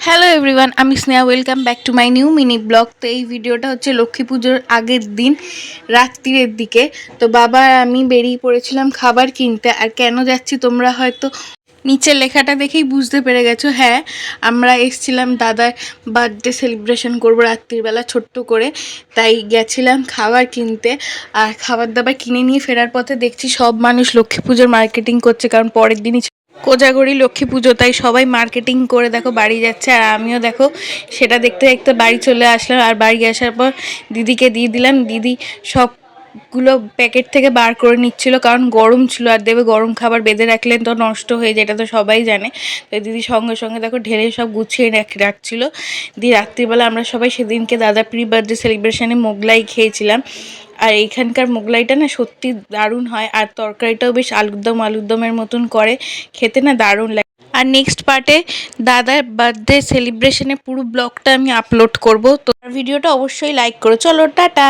Hello everyone, আমি Sneha. Welcome back to my new mini blog. তো এই ভিডিওটা হচ্ছে লক্ষ্মী পুজোর আগের দিন রাত্রির দিকে। তো বাবা আর আমি বেরিয়ে পড়েছিলাম খাবার কিনতে। আর কেন যাচ্ছি তোমরা হয়তো নিচের লেখাটা দেখেই বুঝতে পেরে গেছো। হ্যাঁ, আমরা এসছিলাম দাদার বার্থডে সেলিব্রেশন করবো রাত্রিবেলা ছোট্ট করে, তাই গেছিলাম খাবার কিনতে। আর খাবার দাবার কিনে নিয়ে ফেরার পথে দেখছি সব মানুষ লক্ষ্মী পুজোর মার্কেটিং করছে, কারণ পরের দিনই কোজাগরি লক্ষ্মী পুজো, তাই সবাই মার্কেটিং করে দেখো বাড়ি যাচ্ছে। আর আমিও দেখো সেটা দেখতে দেখতে বাড়ি চলে আসলাম। আর বাড়ি আসার পর দিদিকে দিয়ে দিলাম। দিদি সবগুলো প্যাকেট থেকে বার করে নিচ্ছিল, কারণ গরম ছিল। আর দেবে গরম খাবার বেঁধে রাখলেন তো নষ্ট হয়ে যায়, এটা তো সবাই জানে। তো দিদি সঙ্গে সঙ্গে দেখো ঢেলে সব গুছিয়ে রাখছিল। দিয়ে রাত্রিবেলা আমরা সবাই সেদিনকে দাদা প্রি বার্থডে সেলিব্রেশনে মোগলাই খেয়েছিলাম। আর এইখানকার মোগলাইটা না সত্যি দারুণ হয়। আর তরকারিটাও বেশ আলুরদমের মতন করে, খেতে না দারুণ লাগে। আর নেক্সট পার্টে দাদার বার্থডে সেলিব্রেশনে পুরো ব্লগটা আমি আপলোড করব। তো ভিডিওটা অবশ্যই লাইক করো। চলো টাটা।